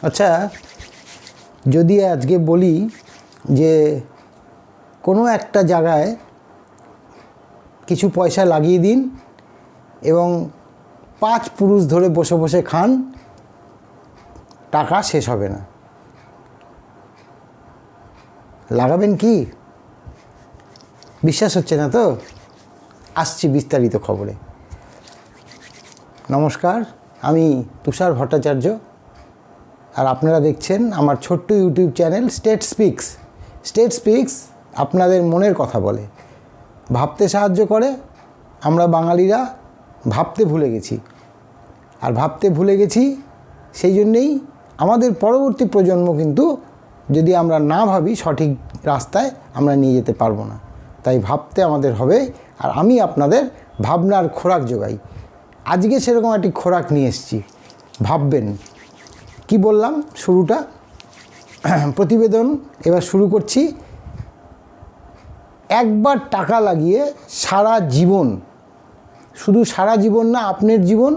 আচ্ছা, যদি আজকে বলি যে কোনো একটা জায়গায় কিছু পয়সা লাগিয়ে দিন এবং 5 পুরুষ ধরে বসে বসে খান, টাকা শেষ হবে না, লাগাবেন কি? বিশ্বাস হচ্ছে না তো? আসছি বিস্তারিত খবরে। নমস্কার, আমি তুষার ভট্টাচার্য, আর আপনারা দেখছেন আমার ছোট্ট YouTube channel state speaks. State speaks আপনাদের মনের কথা বলে, ভাবতে সাহায্য করে। আমরা বাঙালিরা ভাবতে ভুলে গেছি, আর ভাবতে ভুলে গেছি সেই জন্যেই আমাদের পরবর্তী প্রজন্ম কিন্তু যদি আমরা না ভাবি সঠিক রাস্তায় আমরা নিয়ে যেতে পারবো না। তাই ভাবতে আমাদের হবে, আর আমি আপনাদের ভাবনার খোরাক যোগাই। আজকে সেরকম একটি খোরাক নিয়ে এসেছি, ভাববেন। কি বললাম শুরুটা? প্রতিবেদন এবার শুরু করছি। একবার টাকা লাগিয়ে সারা জীবন, শুধু সারা জীবন না, আপনার জীবন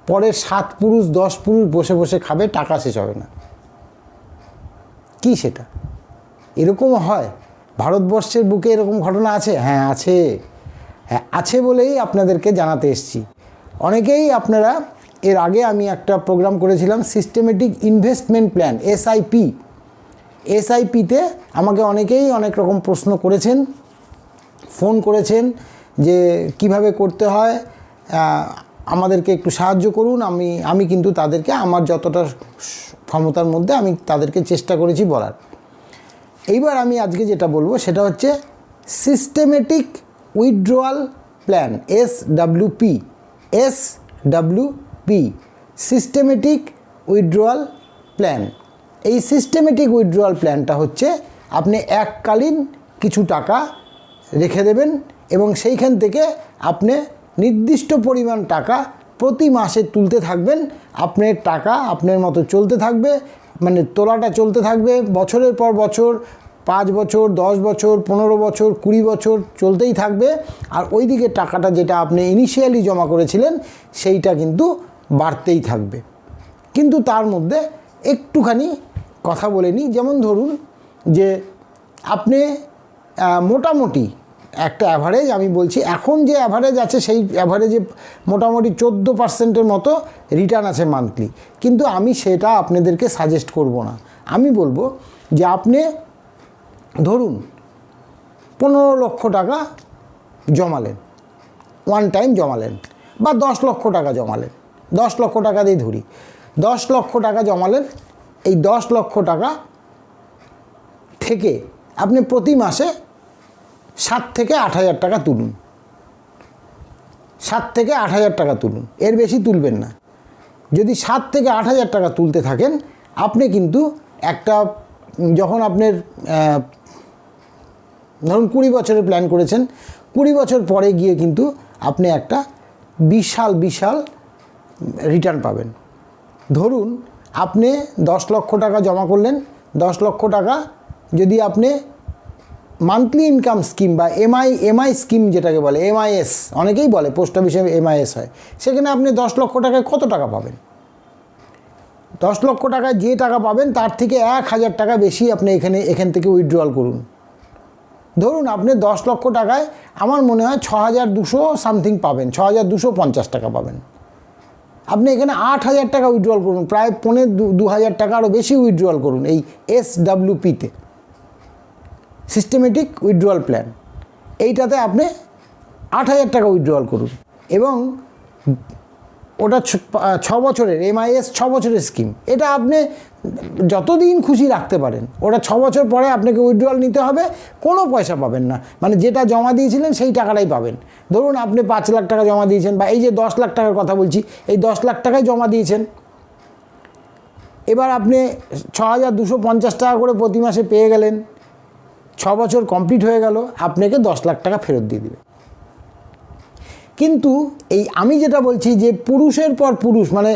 পরের 7 পুরুষ 10 পুরুষ বসে বসে খাবে, টাকা শেষ হবে না। কি সেটা? এরকমও হয়? ভারতবর্ষের বুকে এরকম ঘটনা আছে? হ্যাঁ আছে। হ্যাঁ আছে বলেই আপনাদেরকে জানাতে এসেছি। অনেকেই আপনারা, এর আগে আমি একটা প্রোগ্রাম করেছিলাম সিস্টেমেটিক ইনভেস্টমেন্ট প্ল্যান, এসআইপিতে আমাকে অনেকেই অনেক রকম প্রশ্ন করেছেন, ফোন করেছেন যে কিভাবে করতে হয়, আমাদেরকে একটু সাহায্য করুন। আমি কিন্তু তাদেরকে আমার যতটা ক্ষমতার মধ্যে আমি তাদেরকে চেষ্টা করেছি বলার। এইবার আমি আজকে যেটা বলবো সেটা হচ্ছে systematic withdrawal plan, SWP, systematic withdrawal plan. এই সিস্টেমেটিক উইথড্রয়াল প্ল্যানটা হচ্ছে আপনি এককালীন কিছু টাকা রেখে দেবেন এবং সেইখান থেকে আপনি নির্দিষ্ট পরিমাণ টাকা প্রতি মাসে তুলতে থাকবেন। আপনার টাকা আপনার মতো চলতে থাকবে, মানে তোলাটা চলতে থাকবে বছরের পর বছর, 5 বছর, 10 বছর, 15 বছর, 20 বছর চলতেই থাকবে। আর ওইদিকে টাকাটা যেটা আপনি ইনিশিয়ালি জমা করেছিলেন সেইটা কিন্তু বাড়তেই থাকবে। কিন্তু তার মধ্যে একটুখানি কথা বলে নিই। যেমন ধরুন যে আপনি মোটামুটি একটা অ্যাভারেজ আমি বলছি, এখন যে অ্যাভারেজ আছে সেই অ্যাভারেজে মোটামুটি 14% মতো রিটার্ন আছে মান্থলি। কিন্তু আমি সেটা আপনাদেরকে সাজেস্ট করব না। আমি বলবো যে আপনি ধরুন 15 লক্ষ টাকা জমালেন, ওয়ান টাইম জমালেন, বা 10 লক্ষ টাকা জমালেন, 10 লক্ষ টাকা দিয়ে ধরি, 10 লক্ষ টাকা জমালেন। এই 10 লক্ষ টাকা থেকে আপনি প্রতি মাসে 7 থেকে 8 হাজার টাকা তুলুন, 7 থেকে 8 হাজার টাকা তুলুন, এর বেশি তুলবেন না। যদি 7 থেকে 8 হাজার টাকা তুলতে থাকেন, আপনি কিন্তু একটা, যখন আপনার ধরুন 20 বছরের প্ল্যান করেছেন, 20 বছর পরে গিয়ে কিন্তু আপনি একটা বিশাল রিটার্ন পাবেন। ধরুন আপনি 10 লক্ষ টাকা জমা করলেন, 10 লক্ষ টাকা যদি আপনি মান্থলি ইনকাম স্কিম বা এমআই স্কিম যেটাকে বলে, এমআইএস অনেকেই বলে, পোস্ট অফিসে এমআইএস হয়, সেখানে আপনি 10 লক্ষ টাকায় কত টাকা পাবেন? 10 লক্ষ টাকায় যে টাকা পাবেন তার থেকে 1000 টাকা বেশি আপনি এখান থেকে উইথড্রয়াল করুন। ধরুন আপনি 10 লক্ষ টাকায় আমার মনে হয় 6200 সামথিং পাবেন, 6250 টাকা পাবেন। আপনি এখানে 8000 টাকা উইথড্রয়াল করুন, প্রায় 2000 টাকা আরও বেশি উইথড্রয়াল করুন এই এসডব্লিউপিতে, সিস্টেমেটিক উইথড্রয়াল প্ল্যান। এইটাতে আপনি 8000 টাকা উইথড্রয়াল করুন এবং ওটা 6 বছরের এমআইএস, 6 বছরের স্কিম। এটা আপনি যতদিন খুশি রাখতে পারেন। ওটা 6 বছর পরে আপনাকে উইথড্রয়াল নিতে হবে, কোনো পয়সা পাবেন না, মানে যেটা জমা দিয়েছিলেন সেই টাকাটাই পাবেন। ধরুন আপনি 5 লাখ টাকা জমা দিয়েছেন, বা এই যে 10 লাখ টাকার কথা বলছি, এই 10 লাখ টাকাই জমা দিয়েছেন। এবার আপনি 6250 টাকা করে প্রতি মাসে পেয়ে গেলেন, 6 বছর কমপ্লিট হয়ে গেল, আপনাকে 10 লাখ টাকা ফেরত দিয়ে দেবে। কিন্তু এই আমি যেটা বলছি যে পুরুষের পর পুরুষ, মানে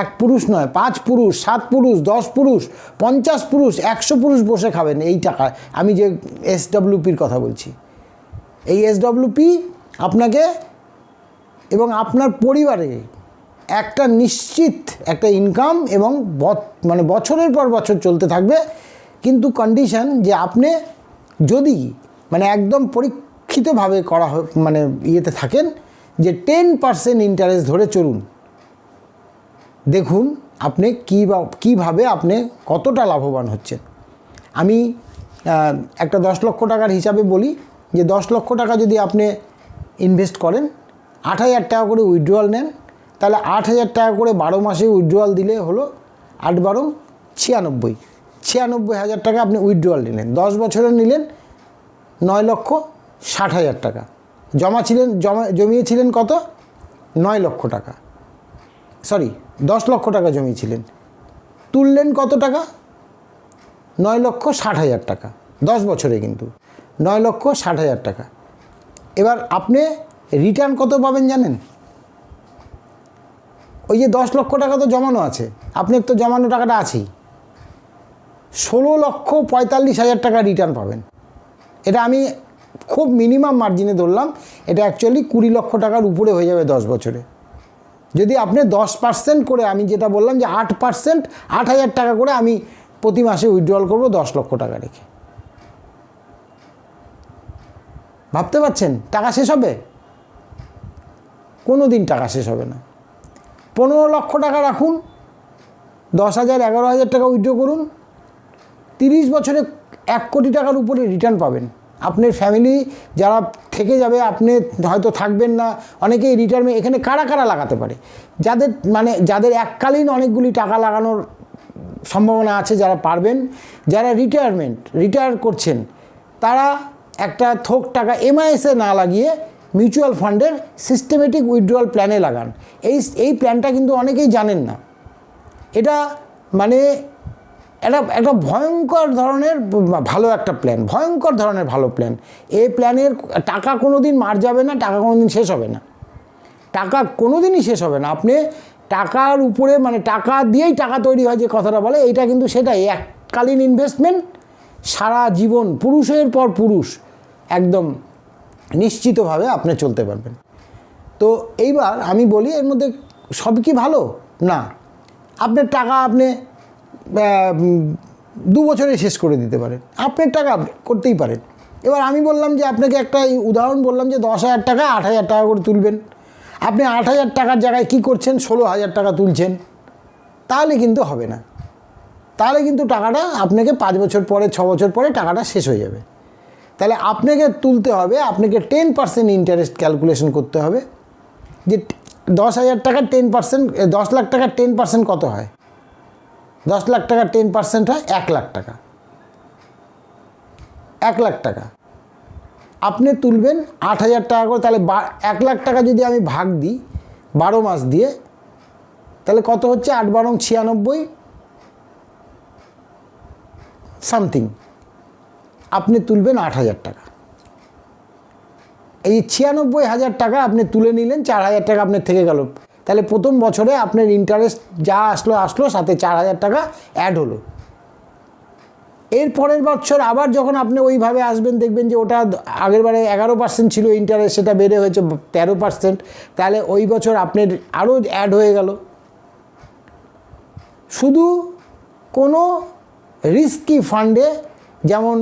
1 পুরুষ নয়, 5 পুরুষ, 7 পুরুষ, 10 পুরুষ, 50 পুরুষ, 100 পুরুষ বসে খাবেন এই টাকা। আমি যে এসডব্লিউপির কথা বলছি, এই এসডব্লিউপি আপনাকে এবং আপনার পরিবারে একটা নিশ্চিত একটা ইনকাম এবং মানে বছরের পর বছর চলতে থাকবে। কিন্তু কন্ডিশন যে আপনি যদি মানে একদম পরীক্ষিতভাবে করা মানে ইয়েতে থাকেন যে 10% ইন্টারেস্ট ধরে চলুন, দেখুন আপনি কীভাবে আপনি কতটা লাভবান হচ্ছেন। আমি একটা 10 লক্ষ টাকার হিসাবে বলি যে 10 লক্ষ টাকা যদি আপনি ইনভেস্ট করেন, 8,000 টাকা করে উইথড্রয়াল নেন, তাহলে 8,000 টাকা করে 12 মাসে উইথড্রয়াল দিলে হলো 8 12 96,000 টাকা আপনি উইথড্রয়াল নিলেন। 10 বছরে নিলেন 9,60,000 টাকা। জমিয়েছিলেন কত? 9 লক্ষ টাকা, সরি 10 লক্ষ টাকা জমিয়েছিলেন, তুললেন কত টাকা? 9,60,000 টাকা। 10 বছরে কিন্তু 9,60,000 টাকা। এবার আপনি রিটার্ন কত পাবেন জানেন? ওই যে 10 লক্ষ টাকা তো জমানো আছে, আপনার তো জমানো টাকাটা আছেই, 16,45,000 টাকা রিটার্ন পাবেন। এটা আমি খুব মিনিমাম মার্জিনে ধরলাম, এটা অ্যাকচুয়ালি 20 লক্ষ টাকার উপরে হয়ে যাবে 10 বছরে। যদি আপনি 10% করে, আমি যেটা বললাম যে 8%, 8,000 টাকা করে আমি প্রতি মাসে উইথড্রয়াল করবো 10 লক্ষ টাকা রেখে। ভাবতে পারছেন টাকা শেষ হবে? কোনো দিন টাকা শেষ হবে না। 15 লক্ষ টাকা রাখুন, 10,000 11,000 টাকা উইথড্র করুন, 30 বছরে 1 কোটি টাকার উপরে রিটার্ন পাবেন। আপনার ফ্যামিলি যারা থেকে যাবে, আপনি হয়তো থাকবেন না, অনেকেই রিটায়ারমেন্ট এখানে কারা লাগাতে পারে, যাদের এককালীন অনেকগুলি টাকা লাগানোর সম্ভাবনা আছে, যারা পারবেন, যারা রিটায়ার করছেন, তারা একটা থোক টাকা এমআইএসে না লাগিয়ে মিউচুয়াল ফান্ডের সিস্টেমেটিক উইথড্রয়াল প্ল্যানে লাগান। এই প্ল্যানটা কিন্তু অনেকেই জানেন না। এটা মানে একটা ভয়ঙ্কর ধরনের ভালো একটা প্ল্যান, ভয়ঙ্কর ধরনের ভালো প্ল্যান। এই প্ল্যানের টাকা কোনো দিন মার যাবে না, টাকা কোনো দিন শেষ হবে না, টাকা কোনো দিনই শেষ হবে না। আপনি টাকার উপরে মানে টাকা দিয়েই টাকা তৈরি হয় যে কথাটা বলে, এইটা কিন্তু সেটাই, এককালীন ইনভেস্টমেন্ট, সারা জীবন পুরুষের পর পুরুষ একদম নিশ্চিতভাবে আপনি চলতে পারবেন। তো এইবার আমি বলি, এর মধ্যে সব কি ভালো না? আপনার টাকা আপনি 2 বছরে শেষ করে দিতে পারেন, আপনার টাকা করতেই পারেন। এবার আমি বললাম যে আপনাকে একটা উদাহরণ বললাম যে 10,000 টাকা 8,000 টাকা করে তুলবেন। আপনি 8,000 টাকার জায়গায় কি করছেন? 16,000 টাকা তুলছেন। তাহলে কিন্তু হবে না, তাহলে কিন্তু টাকাটা আপনাকে 5 বছর পরে 6 বছর পরে টাকাটা শেষ হয়ে যাবে। তাহলে আপনাকে তুলতে হবে, আপনাকে 10% ইন্টারেস্ট ক্যালকুলেশন করতে হবে যে 10,000 টাকার 10%, 10 লাখ টাকার 10% কত হয়? 10 লাখ টাকার 10% হয় 1 লাখ টাকা। 1 লাখ টাকা আপনি তুলবেন 8,000 টাকা করে, তাহলে 1 লাখ টাকা যদি আমি ভাগ দিই 12 মাস দিয়ে, তাহলে কত হচ্ছে? 8 12 96 সামথিং। আপনি তুলবেন 8,000 টাকা। এই 96,000 টাকা আপনি তুলে নিলেন, 4,000 টাকা আপনার থেকে গেল। তাহলে প্রথম বছরে আপনার ইন্টারেস্ট যা আসলো সাথে 4,000 টাকা অ্যাড হলো। এর পরের বছর আবার যখন আপনি ওইভাবে আসবেন, দেখবেন যে ওটা আগেরবারে 11% ছিল ইন্টারেস্ট, সেটা বেড়ে হয়েছে 13%, তাহলে ওই বছর আপনার আরও অ্যাড হয়ে গেল। শুধু কোনো রিস্কি ফান্ডে, যেমন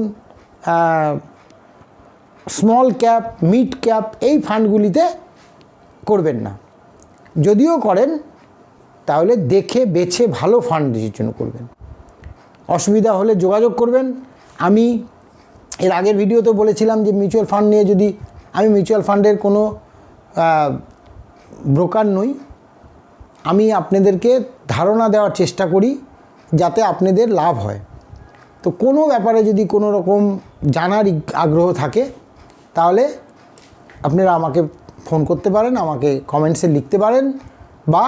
স্মল ক্যাপ, মিড ক্যাপ, এই ফান্ডগুলিতে করবেন না। যদিও করেন তাহলে দেখে বেছে ভালো ফান্ডের জন্য করবেন। অসুবিধা হলে যোগাযোগ করবেন। আমি এর আগের ভিডিওতে বলেছিলাম যে মিউচুয়াল ফান্ড নিয়ে, যদি আমি মিউচুয়াল ফান্ডের কোনো ব্রোকার নই, আমি আপনাদেরকে ধারণা দেওয়ার চেষ্টা করি যাতে আপনাদের লাভ হয়। তো কোনো ব্যাপারে যদি কোনো রকম জানার আগ্রহ থাকে, তাহলে আপনারা আমাকে ফোন করতে পারেন, আমাকে কমেন্টসে লিখতে পারেন, বা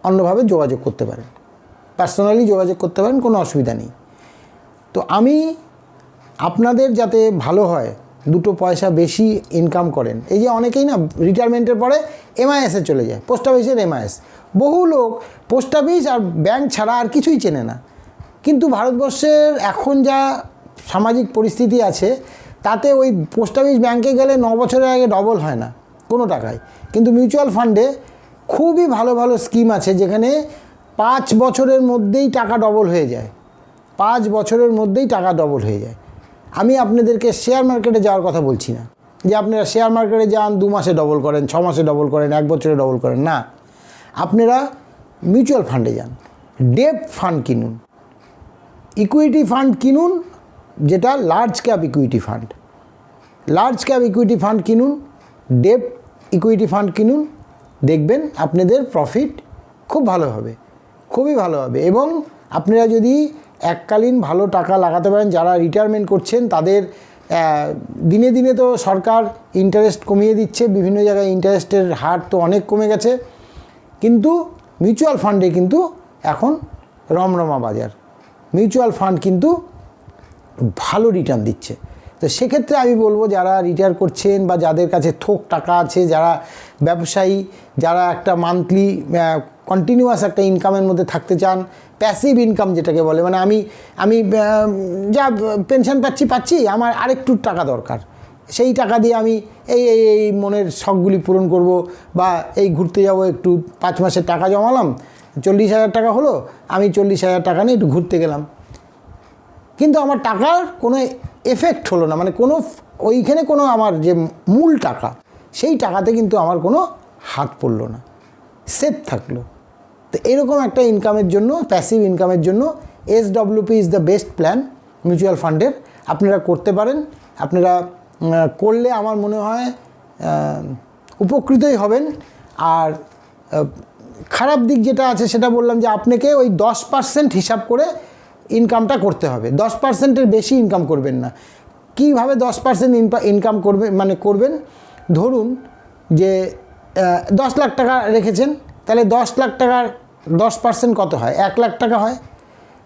অন্যভাবে যোগাযোগ করতে পারেন, পার্সোনালি যোগাযোগ করতে পারেন, কোনো অসুবিধা নেই। তো আমি আপনাদের যাতে ভালো হয়, 2 পয়সা বেশি ইনকাম করেন। এই যে অনেকেই না রিটায়ারমেন্টের পরে এমআইএসে চলে যায়, পোস্ট অফিসের এমআইএস। বহু লোক পোস্ট অফিস আর ব্যাংক ছাড়া আর কিছুই চেনে না। কিন্তু ভারতবর্ষের এখন যা সামাজিক পরিস্থিতি আছে, তাতে ওই পোস্ট অফিস ব্যাংকে গেলে 9 বছরের আগে ডবল হয় না কোনো টাকায়। কিন্তু মিউচুয়াল ফান্ডে খুবই ভালো ভালো স্কিম আছে যেখানে 5 বছরের মধ্যেই টাকা ডবল হয়ে যায়, 5 বছরের মধ্যেই টাকা ডবল হয়ে যায়। আমি আপনাদেরকে শেয়ার মার্কেটে যাওয়ার কথা বলছি না, যে আপনারা শেয়ার মার্কেটে যান 2 মাসে ডবল করেন, 6 মাসে ডবল করেন, 1 বছরে ডবল করেন, না। আপনারা মিউচুয়াল ফান্ডে যান, ডেট ফান্ড কিনুন, ইকুইটি ফান্ড কিনুন, যেটা large cap equity fund, large cap equity fund কিনুন, ডেট ইকুইটি ফান্ড কিনুন, দেখবেন আপনাদের প্রফিট খুব ভালো হবে, খুবই ভালো হবে। এবং আপনারা যদি এককালীন ভালো টাকা লাগাতে পারেন, যারা রিটায়ারমেন্ট করছেন তাদের দিনে দিনে তো সরকার ইন্টারেস্ট কমিয়ে দিচ্ছে, বিভিন্ন জায়গায় ইন্টারেস্টের হার তো অনেক কমে গেছে, কিন্তু মিউচুয়াল ফান্ডে কিন্তু এখন রমরমা বাজার, মিউচুয়াল ফান্ড কিন্তু ভালো রিটার্ন দিচ্ছে। তো সেক্ষেত্রে আমি বলবো যারা রিটায়ার করছেন বা যাদের কাছে থোক টাকা আছে, যারা ব্যবসায়ী, যারা একটা মান্থলি কন্টিনিউয়াস একটা ইনকামের মধ্যে থাকতে চান, প্যাসিভ ইনকাম যেটাকে বলে, মানে আমি যা পেনশন পাচ্ছি, আমার আরেকটু টাকা দরকার, সেই টাকা দিয়ে আমি এই মনের শখগুলি পূরণ করব, বা এই ঘুরতে যাব, একটু 5 মাসের টাকা জমালাম, 40,000 টাকা হলো, আমি 40,000 টাকা নিয়ে একটু ঘুরতে গেলাম, কিন্তু আমার টাকার কোনো এফেক্ট হলো না, মানে কোনো ওইখানে কোনো আমার যে মূল টাকা, সেই টাকাতে কিন্তু আমার কোনো হাত পড়লো না, সেফ থাকলো। তো এরকম একটা ইনকামের জন্য, প্যাসিভ ইনকামের জন্য SWP is the best plan mutual ফান্ডের। আপনারা করতে পারেন, আপনারা করলে আমার মনে হয় উপকৃতই হবেন। আর খারাপ দিক যেটা আছে সেটা বললাম, যে আপনাকে ওই 10% হিসাব করে ইনকামটা করতে হবে, 10%-এর বেশি ইনকাম করবেন না। কীভাবে 10% ইনকাম করবেন, মানে করবেন, ধরুন যে 10 লাখ টাকা রেখেছেন, তাহলে 10 লাখ টাকার 10% কত হয়? 1 লাখ টাকা হয়।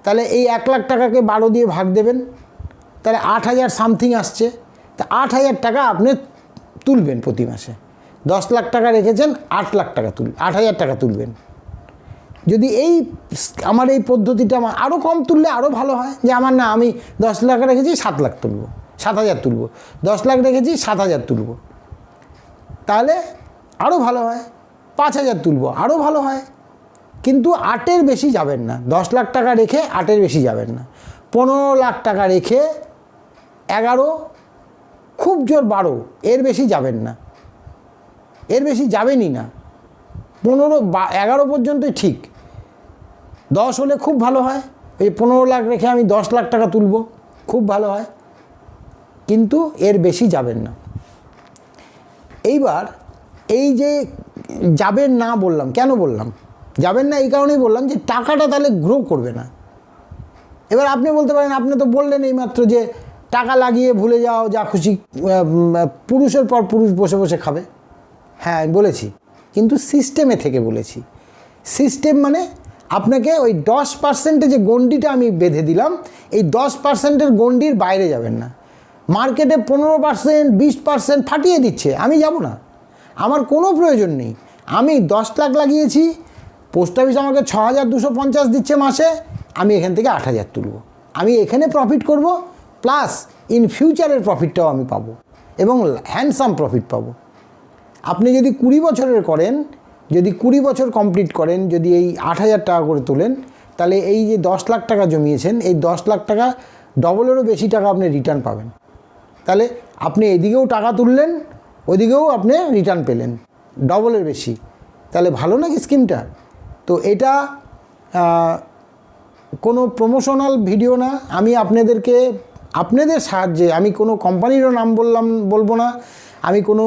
তাহলে এই 1 লাখ টাকাকে 12 দিয়ে ভাগ দেবেন, তাহলে 8,000 সামথিং আসছে। তা 8,000 টাকা আপনি তুলবেন প্রতি মাসে। 10 লাখ টাকা রেখেছেন, 8 লাখ টাকা 8,000 টাকা তুলবেন। যদি আমার এই পদ্ধতিটা আরও কম তুললে আরও ভালো হয়, যে আমার না, আমি 10 লাখ রেখেছি 7 লাখ তুলব, 7,000 তুলব, 10 লাখ রেখেছি 7,000 তুলব, তাহলে আরও ভালো হয়। 5,000 তুলব, আরও ভালো হয়। কিন্তু 8-এর বেশি যাবেন না। 10 লাখ টাকা রেখে 8-এর বেশি যাবেন না। 15 লাখ টাকা রেখে 11, খুব জোর 12, এর বেশি যাবেন না, এর বেশি যাবেনই না। 11 পর্যন্তই ঠিক। 10 হলে খুব ভালো হয়, এই 15 লাখ রেখে আমি 10 লাখ টাকা তুলব, খুব ভালো হয়, কিন্তু এর বেশি যাবেন না। এইবার এই যে যাবেন না বললাম, কেন বললাম যাবেন না? এই কারণেই বললাম যে টাকাটা তাহলে গ্রো করবে না। এবার আপনি বলতে পারেন, আপনি তো বললেন এইমাত্র যে টাকা লাগিয়ে ভুলে যাও, যা খুশি, পুরুষের পর পুরুষ বসে বসে খাবে। হ্যাঁ, আমি বলেছি, কিন্তু সিস্টেমে থেকে বলেছি। সিস্টেম মানে আপনাকে ওই 10%-এ যে গণ্ডিটা আমি বেঁধে দিলাম, এই 10%-এর গণ্ডির বাইরে যাবেন না। মার্কেটে 15%, 20% ফাটিয়ে দিচ্ছে, আমি যাব না, আমার কোনো প্রয়োজন নেই। আমি 10 লাখ লাগিয়েছি, পোস্ট অফিস আমাকে 6,250 দিচ্ছে মাসে, আমি এখান থেকে 8,000 তুলব। আমি এখানে প্রফিট করব, প্লাস ইন ফিউচারের প্রফিটটাও আমি পাবো, এবং হ্যান্ডসাম প্রফিট পাবো। আপনি যদি 20 বছরের করেন, যদি 20 বছর কমপ্লিট করেন, যদি এই 8,000 টাকা করে তোলেন, তাহলে এই যে 10 লাখ টাকা জমিয়েছেন, এই 10 লাখ টাকা ডবলেরও বেশি টাকা আপনি রিটার্ন পাবেন। তাহলে আপনি এদিকেও টাকা তুললেন, ওইদিকেও আপনি রিটার্ন পেলেন ডবলের বেশি। তাহলে ভালো নাকি স্কিমটা? তো এটা কোনো প্রমোশনাল ভিডিও না। আমি আপনাদেরকে, আপনাদের সাহায্যে, আমি কোনো কোম্পানিরও নাম বলবো না, আমি কোনো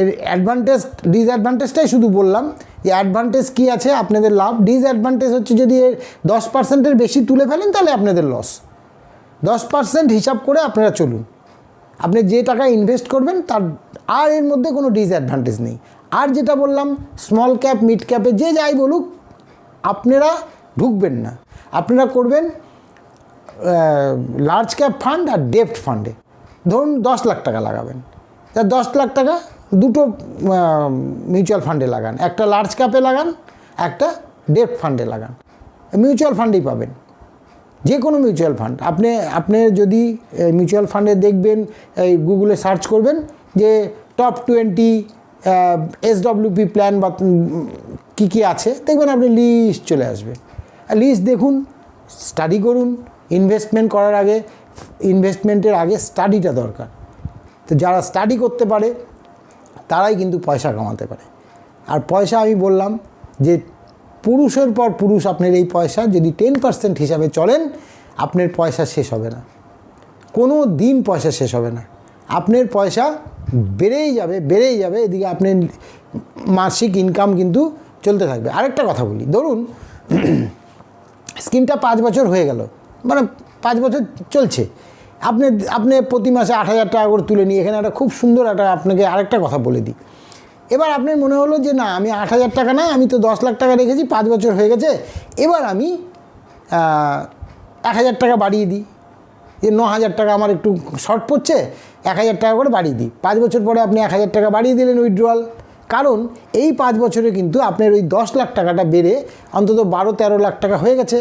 এর অ্যাডভান্টেজ ডিসঅ্যাডভান্টেজটাই শুধু বললাম, যে অ্যাডভান্টেজ কী আছে আপনাদের লাভ, ডিসঅ্যাডভান্টেজ হচ্ছে যদি এর 10%-এর বেশি তুলে ফেলেন তাহলে আপনাদের লস। 10% হিসাব করে আপনারা চলুন। আপনি যে টাকা ইনভেস্ট করবেন তার আর এর মধ্যে কোনো ডিসঅ্যাডভান্টেজ নেই। আর যেটা বললাম, স্মল ক্যাপ, মিড ক্যাপে যে যাই বলুক, আপনারা ঢুকবেন না। আপনারা করবেন লার্জ ক্যাপ ফান্ড আর ডেপ্ট ফান্ডে। ধরুন 10 লাখ টাকা লাগাবেন, তা 10 লাখ টাকা দুটো মিউচুয়াল ফান্ডে লাগান, একটা লার্জ ক্যাপে লাগান, একটা ডেপ্ট ফান্ডে লাগান। মিউচুয়াল ফান্ডেই পাবেন, যে কোনো মিউচুয়াল ফান্ড। আপনি যদি মিউচুয়াল ফান্ডে দেখবেন, এই গুগলে সার্চ করবেন যে টপ 20 SWP প্ল্যান বা কী আছে দেখবেন আপনি লিস্ট চলে আসবে। লিস্ট দেখুন, স্টাডি করুন। ইনভেস্টমেন্ট করার আগে, ইনভেস্টমেন্টের আগে স্টাডিটা দরকার। তো যারা স্টাডি করতে পারে তারাই কিন্তু পয়সা কামাতে পারে। আর পয়সা আমি বললাম যে পুরুষের পর পুরুষ আপনার এই পয়সা যদি 10% হিসাবে চলেন, আপনার পয়সা শেষ হবে না, কোনো দিন পয়সা শেষ হবে না। আপনার পয়সা বেড়েই যাবে, বেড়েই যাবে। এদিকে আপনার মাসিক ইনকাম কিন্তু চলতে থাকবে। আরেকটা কথা বলি, ধরুন স্কিমটা 5 বছর হয়ে গেল, মানে 5 বছর চলছে, আপনি প্রতি মাসে 8,000 টাকা করে তুলে নিয়ে এখানে একটা খুব সুন্দর একটা আপনাকে আরেকটা কথা বলে দিই। এবার আপনার মনে হলো যে না, আমি 8,000 টাকা না, আমি তো 10 লাখ টাকা রেখেছি, 5 বছর হয়ে গেছে, এবার আমি 1,000 টাকা বাড়িয়ে দিই, যে 9,000 টাকা আমার একটু শর্ট পড়ছে, 1,000 টাকা করে বাড়িয়ে দিই। 5 বছর পরে আপনি 1,000 টাকা বাড়িয়ে দিলেন উইথড্রয়াল। কারণ এই 5 বছরে কিন্তু আপনার ওই 10 লাখ টাকাটা বেড়ে অন্তত 12-13 লাখ টাকা হয়ে গেছে।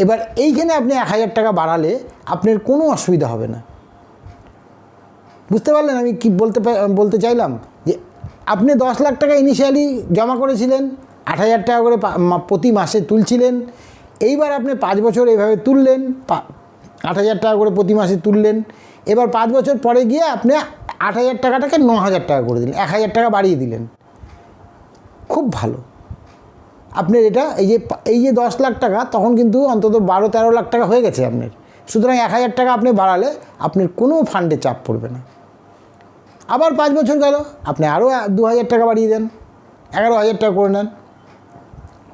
এবার এইখানে আপনি 1,000 টাকা বাড়ালে আপনার কোনো অসুবিধা হবে না। বুঝতে পারলেন আমি কি বলতে চাইলাম? যে আপনি 10 লাখ টাকা ইনিশিয়ালি জমা করেছিলেন, 8,000 টাকা করে প্রতি মাসে তুলছিলেন। এইবার আপনি 5 বছর এইভাবে তুললেন, 8,000 টাকা করে প্রতি মাসে তুললেন। এবার 5 বছর পরে গিয়ে আপনি 8,000 টাকাটাকে 9,000 টাকা করে দিলেন, 1,000 টাকা বাড়িয়ে দিলেন। খুব ভালো। আপনার এটা এই যে 10 লাখ টাকা তখন কিন্তু অন্তত 12-13 লাখ টাকা হয়ে গেছে আপনার। সুতরাং 1,000 টাকা আপনি বাড়ালে আপনার কোনো ফান্ডে চাপ পড়বে না। আবার 5 বছর গেল, আপনি আরও 2,000 টাকা বাড়িয়ে দেন, 11,000 টাকা করে নেন।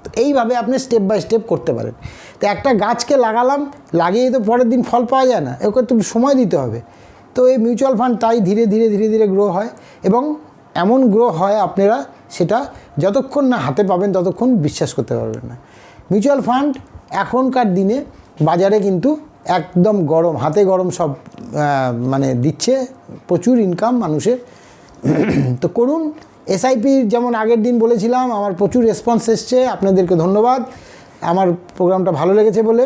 তো এইভাবে আপনি স্টেপ বাই স্টেপ করতে পারেন। তো একটা গাছকে লাগালাম, লাগিয়ে তো পরের দিন ফল পাওয়া যায় না, ওকে একটু সময় দিতে হবে। তো এই মিউচুয়াল ফান্ড তাই ধীরে ধীরে গ্রো হয়, এবং এমন গ্রো হয় আপনারা সেটা যতক্ষণ না হাতে পাবেন ততক্ষণ বিশ্বাস করতে পারবেন না। মিউচুয়াল ফান্ড এখনকার দিনে বাজারে কিন্তু একদম গরম, হাতে গরম সব মানে দিচ্ছে, প্রচুর ইনকাম মানুষের। তো করুন। এসআইপির যেমন আগের দিন বলেছিলাম, আমার প্রচুর রেসপন্স এসছে, আপনাদেরকে ধন্যবাদ। আমার প্রোগ্রামটা ভালো লেগেছে বলে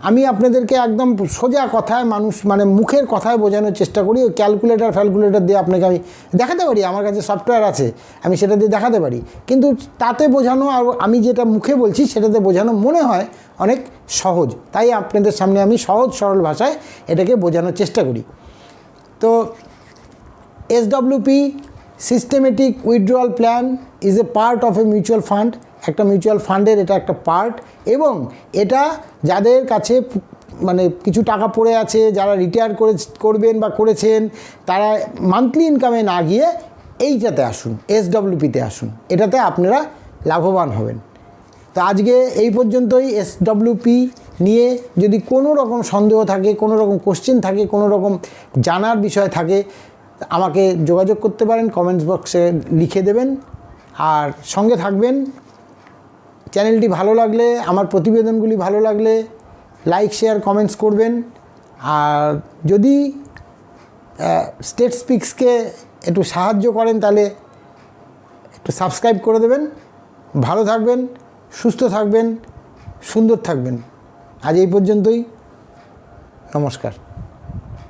আমি আপনাদেরকে একদম সোজা কথায়, মানুষ মানে মুখের কথায় বোঝানোর চেষ্টা করি। ওই ক্যালকুলেটর দিয়ে আপনাকে আমি দেখাতে পারি, আমার কাছে সফটওয়্যার আছে, আমি সেটা দিয়ে দেখাতে পারি। কিন্তু তাতে বোঝানো আর আমি যেটা মুখে বলছি সেটাতে বোঝানো মনে হয় অনেক সহজ, তাই আপনাদের সামনে আমি সহজ সরল ভাষায় এটাকে বোঝানোর চেষ্টা করি। তো SWP systematic withdrawal plan is a part of a mutual fund. একটা মিউচুয়াল ফান্ডের এটা একটা পার্ট, এবং এটা যাদের কাছে মানে কিছু টাকা পড়ে আছে, যারা রিটায়ার করবেন বা করেছেন, তারা মান্থলি ইনকামে না গিয়ে এইটাতে আসুন, এসডব্লিউপিতে আসুন, এটাতে আপনারা লাভবান হবেন। তো আজকে এই পর্যন্তই। এসডব্লিউপি নিয়ে যদি কোনো রকম সন্দেহ থাকে, কোনো রকম কোশ্চেন থাকে, কোনো রকম জানার বিষয় থাকে, আমাকে যোগাযোগ করতে পারেন, কমেন্টস বক্সে লিখে দেবেন। আর সঙ্গে থাকবেন। চ্যানেলটি ভালো লাগলে, আমার প্রতিবেদনগুলি ভালো লাগলে লাইক, শেয়ার, কমেন্টস করবেন। আর যদি স্টেট স্পিক্সকে একটু সাহায্য করেন তাহলে একটু সাবস্ক্রাইব করে দেবেন। ভালো থাকবেন, সুস্থ থাকবেন, সুন্দর থাকবেন। আজ এই পর্যন্তই। নমস্কার।